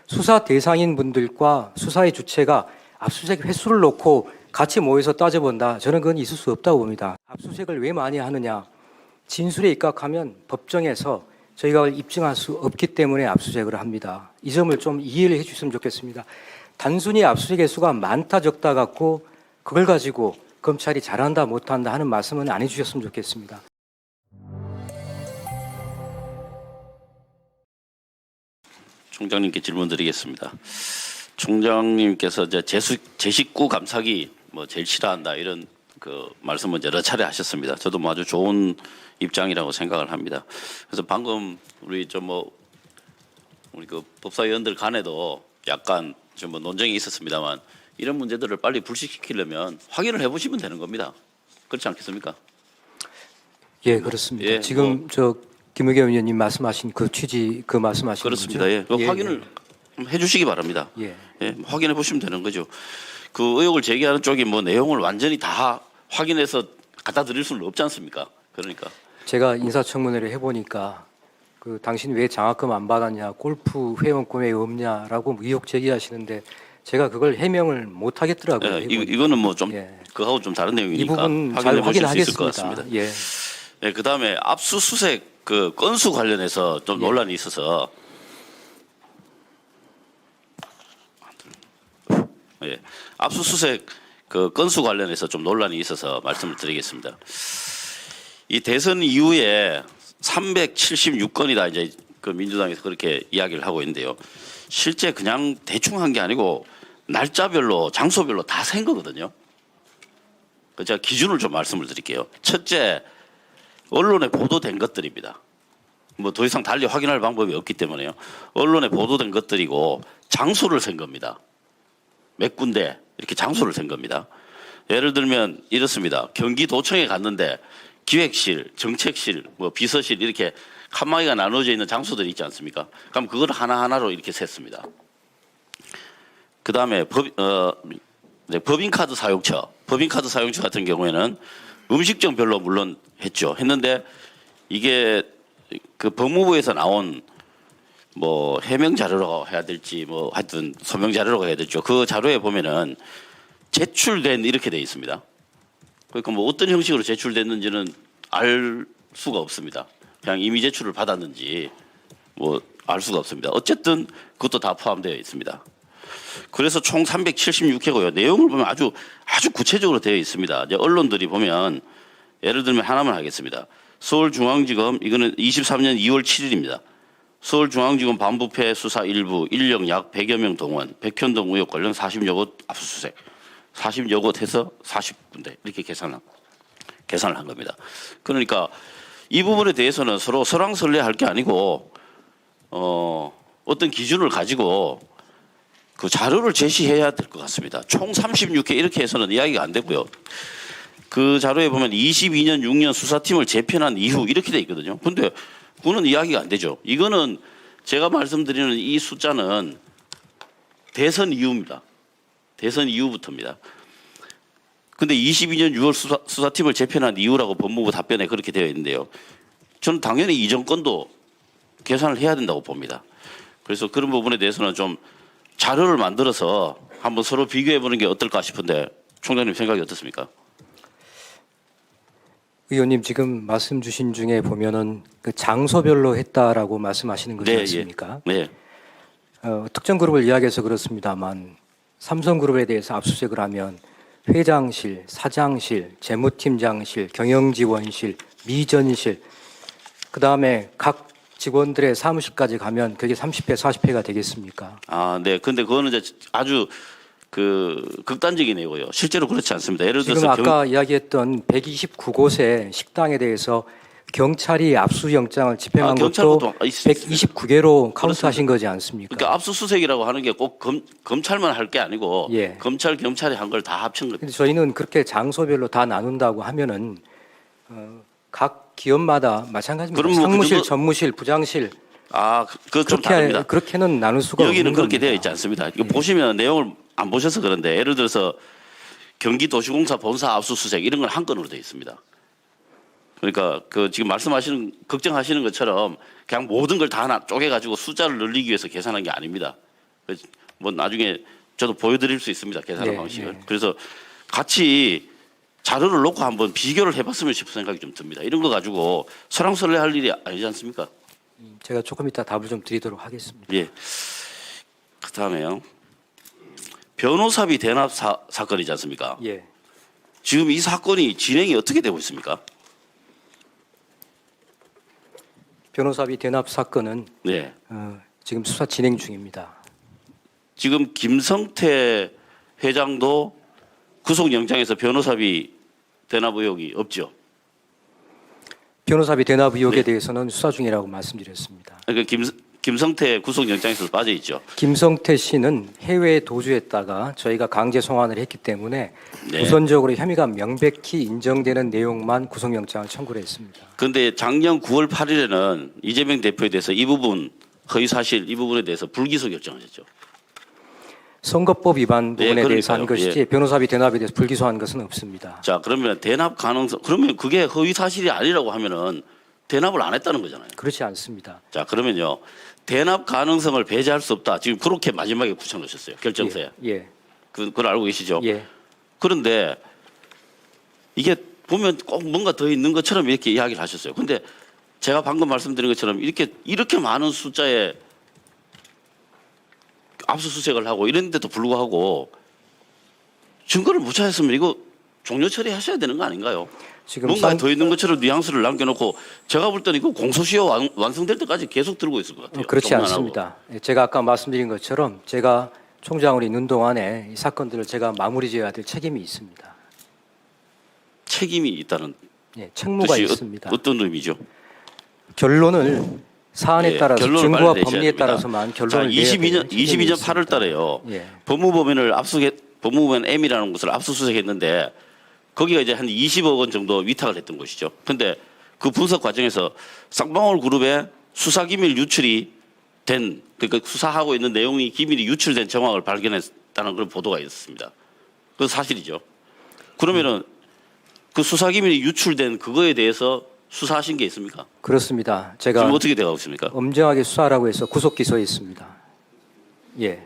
수사 대상인 분들과 수사의 주체가 압수수색 횟수를 놓고 같이 모여서 따져본다. 저는 그건 있을 수 없다고 봅니다. 압수수색을 왜 많이 하느냐. 진술에 입각하면 법정에서 저희가 입증할 수 없기 때문에 압수수색을 합니다. 이 점을 좀 이해를 해 주셨으면 좋겠습니다. 단순히 압수수색 횟수가 많다 적다 갖고 그걸 가지고 검찰이 잘한다 못한다 하는 말씀은 안 해주셨으면 좋겠습니다. 총장님께 질문드리겠습니다. 총장님께서 이제 제 식구 감싸기 뭐 제일 싫어한다 이런 그 말씀은 여러 차례 하셨습니다. 저도 뭐 아주 좋은 입장이라고 생각을 합니다. 그래서 방금 우리 우리 그 법사위원들 간에도 약간 좀 뭐 논쟁이 있었습니다만 이런 문제들을 빨리 불식시키려면 확인을 해보시면 되는 겁니다. 그렇지 않겠습니까? 예, 그렇습니다. 예, 지금 김의겸 의원님 말씀하신 그 취지 그 말씀하신 그렇습니다. 거죠? 예, 그 확인을 해주시기 바랍니다. 예. 예, 확인해 보시면 되는 거죠. 그 의혹을 제기하는 쪽이 뭐 내용을 완전히 다 확인해서 갖다 드릴 수는 없지 않습니까? 그러니까 제가 인사청문회를 해보니까 그 당신 왜 장학금 안 받았냐, 골프 회원권 왜 없냐라고 의혹 제기하시는데 제가 그걸 해명을 못 하겠더라고요. 예, 이거는 뭐 좀 예. 그하고 좀 다른 이 내용이니까 부분 잘 확인해 보실 수 있을 것 확인하겠습니다. 같습니다. 예. 예, 그다음에 압수수색 그 건수 관련해서 좀 논란이 있어서 예, 압수수색 그 건수 관련해서 좀 논란이 있어서 말씀을 드리겠습니다. 이 대선 이후에 376건이다 이제 그 민주당에서 그렇게 이야기를 하고 있는데요. 실제 그냥 대충 한 게 아니고 날짜별로 장소별로 다 센 거거든요. 제가 기준을 좀 말씀을 드릴게요. 첫째, 언론에 보도된 것들입니다. 뭐 더 이상 달리 확인할 방법이 없기 때문에요. 언론에 보도된 것들이고 장소를 센 겁니다. 몇 군데 이렇게 장소를 센 겁니다. 예를 들면 이렇습니다. 경기도청에 갔는데 기획실, 정책실, 뭐 비서실 이렇게 칸막이가 나눠져 있는 장소들이 있지 않습니까? 그럼 그걸 하나하나로 이렇게 셌습니다. 그 다음에 법인카드 사용처. 법인카드 사용처 같은 경우에는 음식점별로 물론 했는데 이게 그 법무부에서 나온 뭐 해명 자료라고 해야 될지 뭐 하여튼 소명 자료라고 해야 되죠. 그 자료에 보면은 제출된 이렇게 돼 있습니다. 그러니까 뭐 어떤 형식으로 제출됐는지는 알 수가 없습니다. 그냥 이미 제출을 받았는지 뭐 알 수가 없습니다. 어쨌든 그것도 다 포함되어 있습니다. 그래서 총 376회고요. 내용을 보면 아주 구체적으로 되어 있습니다. 이제 언론들이 보면 예를 들면 하나만 하겠습니다. 서울중앙지검 이거는 23년 2월 7일입니다. 서울중앙지검 반부패 수사 일부 인력 약 100여 명 동원 백현동 의혹 관련 40여 곳 압수수색 40여 곳 해서 40군데 이렇게 계산을 한 겁니다. 그러니까 이 부분에 대해서는 서로 설왕설래할 게 아니고 어떤 기준을 가지고 그 자료를 제시해야 될 것 같습니다. 총 36회 이렇게 해서는 이야기가 안 되고요. 그 자료에 보면 22년 6년 수사팀을 재편한 이후 이렇게 돼 있거든요. 근데 그거는 이야기가 안 되죠. 이거는 제가 말씀드리는 이 숫자는 대선 이후입니다. 대선 이후부터입니다. 근데 22년 6월 수사팀을 재편한 이유라고 법무부 답변에 그렇게 되어 있는데요. 저는 당연히 이 정권도 계산을 해야 된다고 봅니다. 그래서 그런 부분에 대해서는 좀 자료를 만들어서 한번 서로 비교해 보는 게 어떨까 싶은데 총장님 생각이 어떻습니까? 의원님 지금 말씀 주신 중에 보면은 그 장소별로 했다라고 말씀하시는 거지 네, 않습니까? 네. 특정 그룹을 이야기해서 그렇습니다만 삼성그룹에 대해서 압수수색을 하면 회장실, 사장실, 재무팀장실, 경영지원실, 미전실, 그 다음에 각 직원들의 사무실까지 가면 그게 30회, 40회가 되겠습니까? 아, 네. 근데 그거는 이제 아주 그 극단적인 예고요. 실제로 그렇지 않습니다. 예를 지금 들어서 아까 이야기했던 129곳의 식당에 대해서 경찰이 압수영장을 집행한 것도 경찰도 129개로 카운트하신 거지 않습니까? 그러니까 압수수색이라고 하는 게 꼭 검찰만 할 게 아니고 예. 검찰, 경찰이 한 걸 다 합친 거죠. 근데 저희는 그렇게 장소별로 다 나눈다고 하면은 각 기업마다 마찬가지입니다. 그럼 뭐 상무실, 그 정도- 전무실, 부장실 아, 그거 좀 다릅니다. 그렇게는 나눌 수가 없는 여기는 그렇게 겁니다. 되어 있지 않습니다. 이거 보시면 내용을 안 보셔서 그런데 예를 들어서 경기도시공사 본사 압수수색 이런 건 한 건으로 되어 있습니다. 그러니까 그 지금 말씀하시는 걱정하시는 것처럼 그냥 모든 걸 다 하나 쪼개가지고 숫자를 늘리기 위해서 계산한 게 아닙니다. 뭐 나중에 저도 보여드릴 수 있습니다. 계산하는 네, 방식을. 네. 그래서 같이 자료를 놓고 한번 비교를 해봤으면 싶은 생각이 좀 듭니다. 이런 거 가지고 설왕설래할 일이 아니지 않습니까? 제가 조금 이따 답을 좀 드리도록 하겠습니다. 예. 그다음에요. 변호사비 대납 사건이지 않습니까? 예. 지금 이 사건이 진행이 어떻게 되고 있습니까? 변호사비 대납 사건은 네. 지금 수사 진행 중입니다. 지금 김성태 회장도 구속영장에서 변호사비 대납 의혹이 없죠. 변호사비 대납 의혹에 네. 대해서는 수사 중이라고 말씀드렸습니다. 그러니까 김성태 구속영장에서 빠져 있죠. 김성태 씨는 해외에 도주했다가 저희가 강제 송환을 했기 때문에 네. 우선적으로 혐의가 명백히 인정되는 내용만 구속영장을 청구를 했습니다. 그런데 작년 9월 8일에는 이재명 대표에 대해서 이 부분 허위 사실 이 부분에 대해서 불기소 결정하셨죠. 선거법 위반 네, 부분에 대해서 한 그러니까요. 것이지 변호사비 대납에 대해서 불기소한 것은 없습니다. 자, 그러면 대납 가능성 그러면 그게 허위 사실이 아니라고 하면은 대납을 안 했다는 거잖아요. 그렇지 않습니다. 자, 그러면요. 대납 가능성을 배제할 수 없다. 지금 그렇게 마지막에 붙여놓으셨어요. 결정서에. 예. 그걸 알고 계시죠? 예. 그런데 이게 보면 꼭 뭔가 더 있는 것처럼 이렇게 이야기를 하셨어요. 근데 제가 방금 말씀드린 것처럼 이렇게 많은 숫자의 압수수색을 하고 이랬는데도 불구하고 증거를 못 찾았으면 이거 종료 처리하셔야 되는 거 아닌가요? 지금 뭔가 더 있는 것처럼 뉘앙스를 남겨놓고 제가 볼 때는 이거 공소시효 완성될 때까지 계속 들고 있을 것 같아요. 그렇지 종료 안 하고. 않습니다. 제가 아까 말씀드린 것처럼 제가 총장으로 있는 동안에 이 사건들을 제가 마무리 지어야 될 책임이 있습니다. 책임이 있다는 예, 책무가 뜻이 있습니다. 어떤 의미죠? 결론을 사안에 예, 따라서 결론을 증거와 빨리 내셔야 법리에 됩니다. 따라서만 자, 결론을 내야 되는 22년 8월 달에요. 예. 법무부면 M이라는 곳을 압수수색했는데 거기가 이제 한 20억 원 정도 위탁을 했던 곳이죠. 근데 그 분석 과정에서 쌍방울 그룹의 수사기밀 유출이 된 그러니까 수사하고 있는 내용이 기밀이 유출된 정황을 발견했다는 그런 보도가 있었습니다. 그건 사실이죠. 그러면은 그 수사기밀이 유출된 그거에 대해서 수사하신 게 있습니까? 그렇습니다. 제가 지금 어떻게 돼가고 있습니까? 엄정하게 수사하라고 해서 구속 기소했습니다. 예.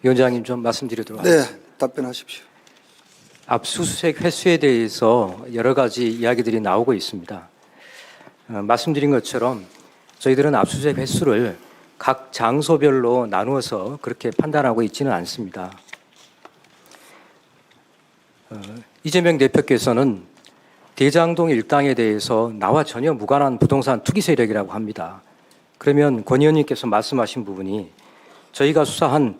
위원장님 좀 말씀드리도록 하겠습니다. 네, 답변하십시오. 압수수색 횟수에 대해서 여러 가지 이야기들이 나오고 있습니다. 말씀드린 것처럼 저희들은 압수수색 횟수를 각 장소별로 나누어서 그렇게 판단하고 있지는 않습니다. 이재명 대표께서는 대장동 일당에 대해서 나와 전혀 무관한 부동산 투기 세력이라고 합니다. 그러면 권 의원님께서 말씀하신 부분이 저희가 수사한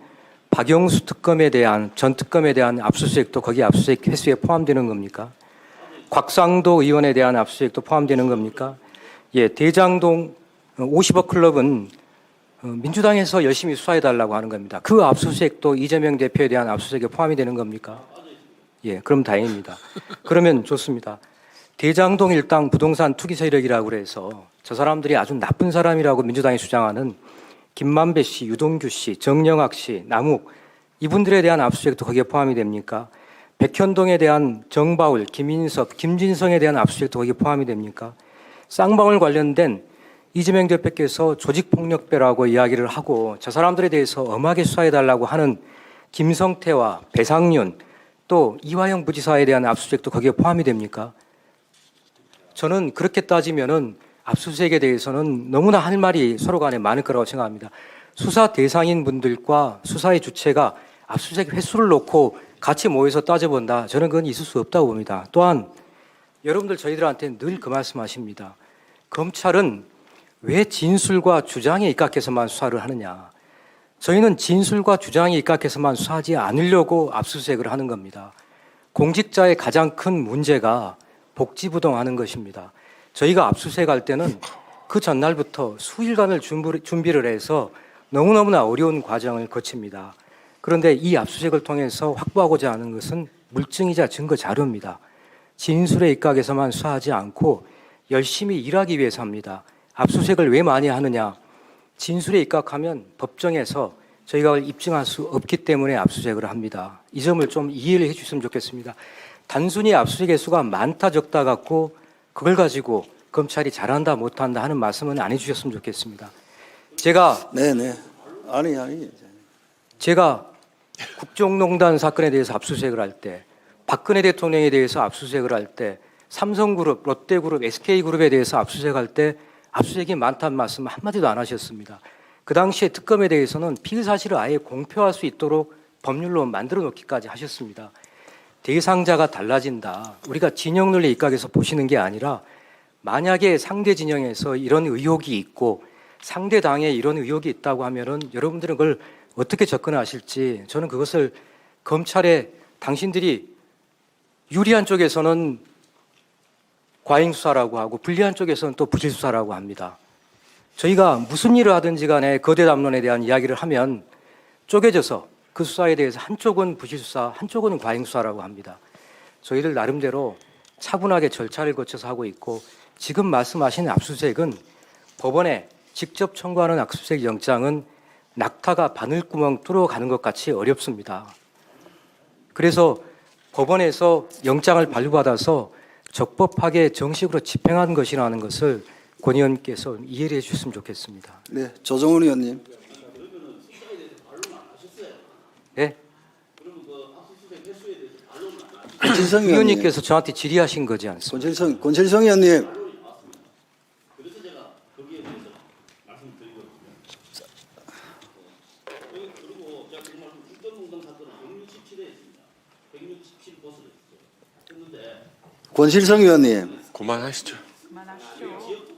박영수 특검에 대한 전 특검에 대한 압수수색도 거기 압수수색 횟수에 포함되는 겁니까? 곽상도 의원에 대한 압수수색도 포함되는 겁니까? 예, 대장동 50억 클럽은 민주당에서 열심히 수사해달라고 하는 겁니다. 그 압수수색도 이재명 대표에 대한 압수수색에 포함이 되는 겁니까? 예, 그럼 다행입니다. 그러면 좋습니다. 대장동 일당 부동산 투기 세력이라고 해서 저 사람들이 아주 나쁜 사람이라고 민주당이 주장하는 김만배 씨, 유동규 씨, 정영학 씨, 남욱 이분들에 대한 압수수색도 거기에 포함이 됩니까? 백현동에 대한 정바울, 김인섭, 김진성에 대한 압수수색도 거기에 포함이 됩니까? 쌍방울 관련된 이재명 대표께서 조직폭력배라고 이야기를 하고 저 사람들에 대해서 엄하게 수사해달라고 하는 김성태와 배상윤 또 이화영 부지사에 대한 압수수색도 거기에 포함이 됩니까? 저는 그렇게 따지면은 압수수색에 대해서는 너무나 할 말이 서로 간에 많을 거라고 생각합니다. 수사 대상인 분들과 수사의 주체가 압수수색 횟수를 놓고 같이 모여서 따져본다. 저는 그건 있을 수 없다고 봅니다. 또한 여러분들 저희들한테 늘 그 말씀하십니다. 검찰은 왜 진술과 주장에 입각해서만 수사를 하느냐. 저희는 진술과 주장에 입각해서만 수사하지 않으려고 압수수색을 하는 겁니다. 공직자의 가장 큰 문제가 복지부동하는 것입니다. 저희가 압수수색할 때는 그 전날부터 수일간을 준비를 해서 너무너무나 어려운 과정을 거칩니다. 그런데 이 압수수색을 통해서 확보하고자 하는 것은 물증이자 증거 자료입니다. 진술에 입각해서만 수사하지 않고 열심히 일하기 위해서 합니다. 압수수색을 왜 많이 하느냐? 진술에 입각하면 법정에서 저희가 그걸 입증할 수 없기 때문에 압수수색을 합니다. 이 점을 좀 이해를 해 주셨으면 좋겠습니다. 단순히 압수수색 횟수가 많다 적다 갖고 그걸 가지고 검찰이 잘한다 못한다 하는 말씀은 안 해주셨으면 좋겠습니다. 제가 네. 아니. 제가 국정농단 사건에 대해서 압수수색을 할 때, 박근혜 대통령에 대해서 압수수색을 할 때, 삼성그룹, 롯데그룹, SK그룹에 대해서 압수수색할 때 압수수색이 많다는 말씀 한마디도 안 하셨습니다. 그 당시에 특검에 대해서는 피의 사실을 아예 공표할 수 있도록 법률로 만들어 놓기까지 하셨습니다. 대상자가 달라진다. 우리가 진영 논리 입각에서 보시는 게 아니라 만약에 상대 진영에서 이런 의혹이 있고 상대 당에 이런 의혹이 있다고 하면은 여러분들은 그걸 어떻게 접근하실지 저는 그것을 검찰에 당신들이 유리한 쪽에서는 과잉 수사라고 하고 불리한 쪽에서는 또 부실 수사라고 합니다. 저희가 무슨 일을 하든지 간에 거대 담론에 대한 이야기를 하면 쪼개져서 그 수사에 대해서 한쪽은 부실 수사, 한쪽은 과잉 수사라고 합니다. 저희들 나름대로 차분하게 절차를 거쳐서 하고 있고 지금 말씀하신 압수수색은 법원에 직접 청구하는 압수수색 영장은 낙타가 바늘구멍 뚫어가는 것 같이 어렵습니다. 그래서 법원에서 영장을 발부받아서 적법하게 정식으로 집행한 것이라는 것을 권 의원께서 이해를 해주셨으면 좋겠습니다. 네, 조정훈 의원님. 네? 권칠성 의원님. 의원님께서 저한테 질의하신 거지 않습니까? 권칠성 의원님. 권칠성 의원님. 그만하시죠. 그만하시죠.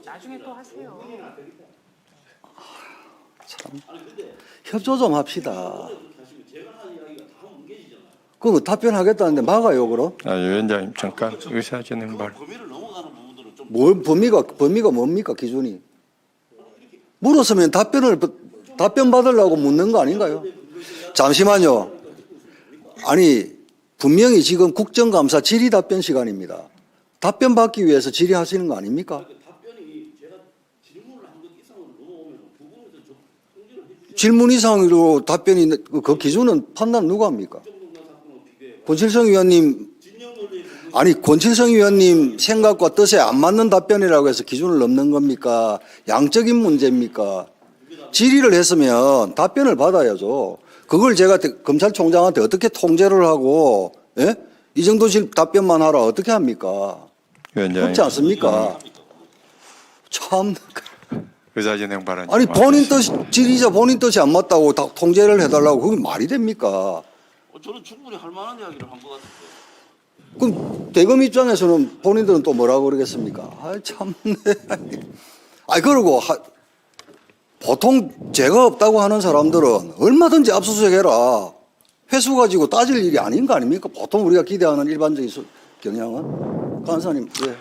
나중에 또 하세요. 협조 좀 합시다. 그거 답변하겠다는데 막아요, 그럼? 위원장님 잠깐 의사진행 발. 뭘 범위가 뭡니까 기준이? 물었으면 답변 받으려고 묻는 거 아닌가요? 잠시만요. 아니 분명히 지금 국정감사 질의 답변 시간입니다. 답변 받기 위해서 질의하시는 거 아닙니까? 질문 이상으로 답변이 그 기준은 판단 누가 합니까? 권칠성 의원님 아니 권칠성 의원님 생각과 뜻에 안 맞는 답변이라고 해서 기준을 넘는 겁니까? 양적인 문제입니까? 질의를 했으면 답변을 받아야죠. 그걸 제가 검찰총장한테 어떻게 통제를 하고 예? 이 정도 답변만 하라 어떻게 합니까? 위원장님. 그렇지 않습니까? 참 의사진행 발언. 아니 본인 뜻 질의자 본인 뜻이 안 맞다고 다 통제를 해달라고 그게 말이 됩니까? 저는 충분히 할 만한 이야기를 한 것 같은데. 그럼 대검 입장에서는 본인들은 또 뭐라고 그러겠습니까? 아 참네. 아니 그러고 보통 죄가 없다고 하는 사람들은 얼마든지 압수수색해라. 회수 가지고 따질 일이 아닌 거 아닙니까? 보통 우리가 기대하는 일반적인 경향은. 간사님. 예.